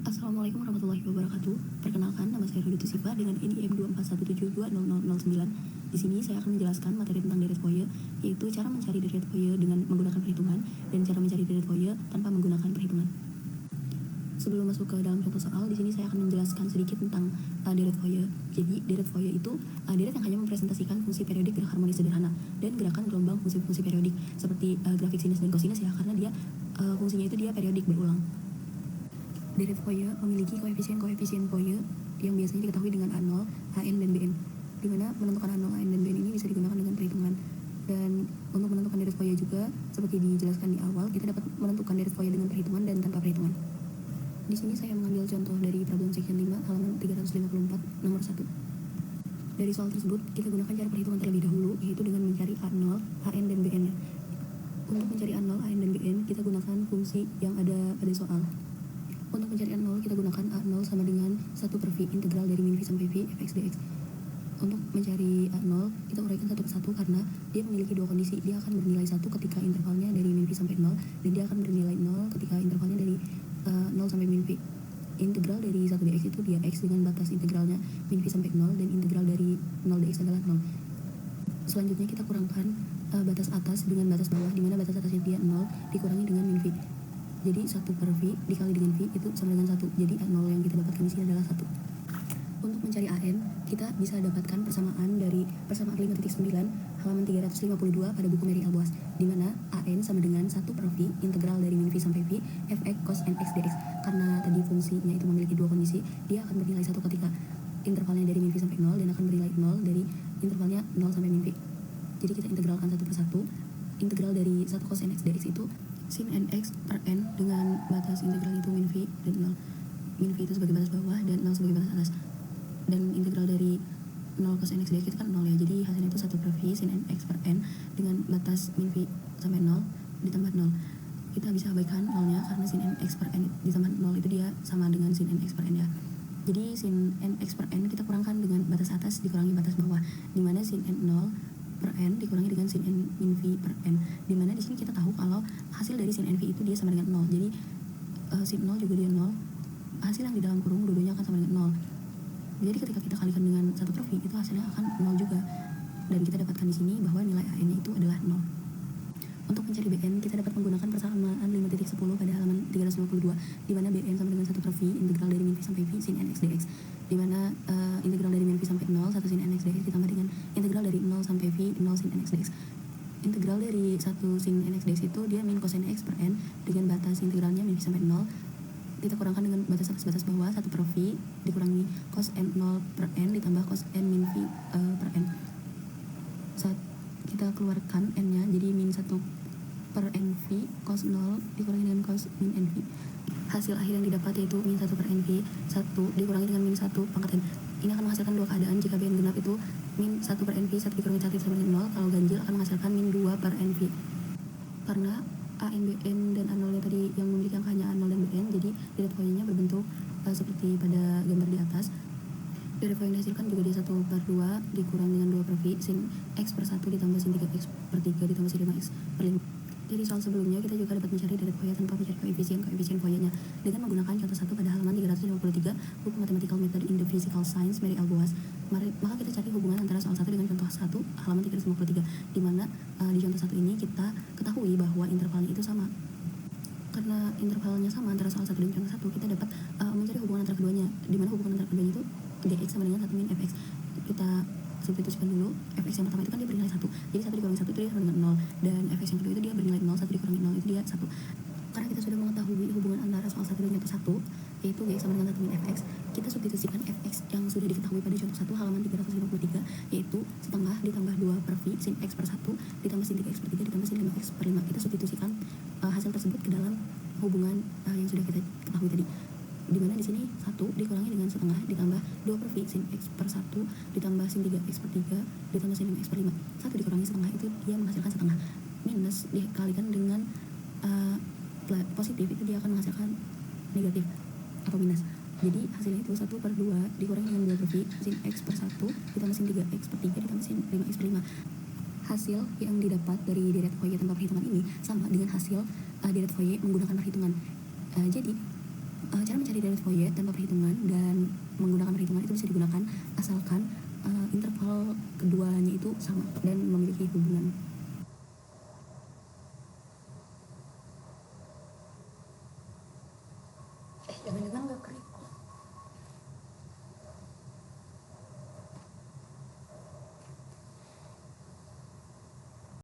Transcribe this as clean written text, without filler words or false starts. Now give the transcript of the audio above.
Assalamualaikum warahmatullahi wabarakatuh. Perkenalkan, nama saya Rudy Tusifa dengan NIM 241720009. Di sini saya akan menjelaskan materi tentang deret foye, yaitu cara mencari deret foye dengan menggunakan perhitungan dan cara mencari deret foye tanpa menggunakan perhitungan. Sebelum masuk ke dalam contoh soal, di sini saya akan menjelaskan sedikit tentang deret foye. Jadi, deret foye itu deret yang hanya mempresentasikan fungsi periodik gerak harmonis sederhana dan gerakan gelombang fungsi-fungsi periodik seperti grafik sinus dan kosinus ya, karena dia fungsinya itu dia periodik berulang. Deret foye memiliki koefisien-koefisien foye yang biasanya diketahui dengan A0, AN, dan BN, di mana menentukan A0, AN, dan BN ini bisa digunakan dengan perhitungan. Dan untuk menentukan deret foye juga, seperti dijelaskan di awal, kita dapat menentukan deret foye dengan perhitungan dan tanpa perhitungan. Di sini saya mengambil contoh dari problem section 5, halaman 354, nomor 1. Dari soal tersebut, kita gunakan cara perhitungan terlebih dahulu, yaitu dengan mencari A0, AN, dan BN-nya. Untuk mencari A0, AN, dan BN, kita gunakan fungsi yang ada pada soal. Untuk mencari A0, kita gunakan A0 sama dengan 1 per V, integral dari min V sampai V, fx dx. Untuk mencari A0, kita uraikan satu persatu karena dia memiliki dua kondisi. Dia akan bernilai 1 ketika intervalnya dari min V sampai 0, dan dia akan bernilai 0 ketika intervalnya dari 0 sampai min V. Integral dari 1 dx itu dia x dengan batas integralnya min V sampai 0, dan integral dari 0 dx adalah 0. Selanjutnya kita kurangkan batas atas dengan batas bawah, di mana batas atasnya dia 0 dikurangi dengan min V. Jadi 1 per V dikali dengan V itu sama dengan 1. Jadi A0 yang kita dapatkan di sini adalah 1. Untuk mencari AN, kita bisa dapatkan persamaan dari persamaan 5.9 halaman 352 pada buku Mary Alboas, di mana AN sama dengan 1 per V integral dari min V sampai V fx cos nx dx. Karena tadi fungsinya itu memiliki dua kondisi, dia akan bernilai 1 ketika intervalnya dari min V sampai 0 dan akan bernilai 0 dari intervalnya 0 sampai min V. Jadi kita integralkan satu persatu. Integral dari 1 cos nx dx itu sin nx per n dengan batas integral itu min V dan 0. Min V itu sebagai batas bawah dan 0 sebagai batas atas. Dan integral dari 0 cos nx dx itu kan 0 ya. Jadi hasilnya itu 1 per V sin nx per n dengan batas min V sampai 0 ditambah 0. Kita bisa abaikan 0-nya karena sin nx per n ditambah 0 itu dia sama dengan sin nx per n ya. Jadi sin nx per n kita kurangkan dengan batas atas dikurangi batas bawah, di mana sin n0 per n dikurangi dengan sin n min V per n, dimana di sini kita tahu kalau hasil dari sin nv itu dia sama dengan 0. Jadi sin 0 juga dia 0, hasil yang di dalam kurung dua-duanya akan sama dengan 0. Jadi ketika kita kalikan dengan 1 per V itu hasilnya akan 0 juga, dan kita dapatkan di sini bahwa nilai AN nya itu adalah 0. Untuk mencari BN, kita dapat menggunakan persamaan 5.10 pada halaman 352, di mana BN sama dengan 1 per V integral dari min V sampai V sin nx dx, di mana integral dari min V sampai 0 1 sin nx dx ditambah dengan integral dari 0 sampai V 0 sin nx dx. Integral dari 1 sin nx dx itu dia min cos nx per n dengan batas integralnya min V sampai 0. Kita kurangkan dengan batas atas batas bawah 1 per V dikurangi cos n0 per n ditambah cos n min V per n. Saat kita keluarkan n-nya jadi min 1 per nv cos 0 dikurangi dengan cos min nv. Hasil akhir yang didapat yaitu min 1 per nv 1 dikurangi dengan min 1 pangkat n. Ini akan menghasilkan dua keadaan. Jika BN genap itu min 1 per nv 1 dikurangi 1 sama dengan 0. Kalau ganjil akan menghasilkan min 2 per nv. Karena AN, BN, dan A0 nya tadi yang memiliki angka hanya A0 dan BN, jadi deret foye-nya berbentuk seperti pada gambar di atas. Deret foye yang dihasilkan juga dia 1 per 2 dikurang dengan 2 per V sin x per 1 ditambah sin 3x per 3 ditambah sin 5x per 5. Dari soal sebelumnya kita juga dapat mencari deret foye tanpa mencari koefisien foye-nya dengan menggunakan contoh 1 pada halaman 353 buku Mathematical Method in the Physical Science Mary Alboas. Maka kita cari hubungan antara soal 1 dengan contoh 1 halaman 353, di mana di contoh 1 ini kita ketahui bahwa intervalnya itu sama. Karena intervalnya sama antara soal 1 dan contoh 1, kita dapat mencari hubungan antara keduanya, di mana hubungan antara keduanya itu dx sama dengan 1 min fx. Kita substitusikan dulu. Fx yang pertama itu kan dia bernilai 1, jadi 1 dikurangi 1 itu dia sama dengan 0, dan fx yang kedua itu dia bernilai 0, 1 dikurangi 0 itu dia 1. Karena kita sudah mengetahui hubungan antara soal 1 dan contoh 1, yaitu G sama dengan 1 min fx, kita substitusikan fx yang sudah diketahui pada contoh 1 halaman 353, yaitu setengah ditambah 2 per V sin x per 1 ditambah sin 3x per 3 ditambah sin 5x per 5. Kita substitusikan hasil tersebut ke dalam hubungan yang sudah kita ketahui tadi, di mana di sini 1 dikurangi dengan setengah ditambah 2 per V sin x per 1 ditambah sin 3x per 3 ditambah sin 5x per 5. 1 dikurangi setengah itu dia menghasilkan setengah, minus dikalikan dengan positif itu dia akan menghasilkan negatif atau minus. Jadi hasilnya itu 1 per 2 dikurangi dengan 2 per V sin x per 1 ditambah sin 3x per 3 ditambah sin 5x per 5. Hasil yang didapat dari deret foye tanpa perhitungan ini sama dengan hasil deret foye menggunakan perhitungan. Jadi Cara mencari deret voyeur tanpa perhitungan dan menggunakan perhitungan itu bisa digunakan asalkan interval keduanya itu sama dan memiliki hubungan.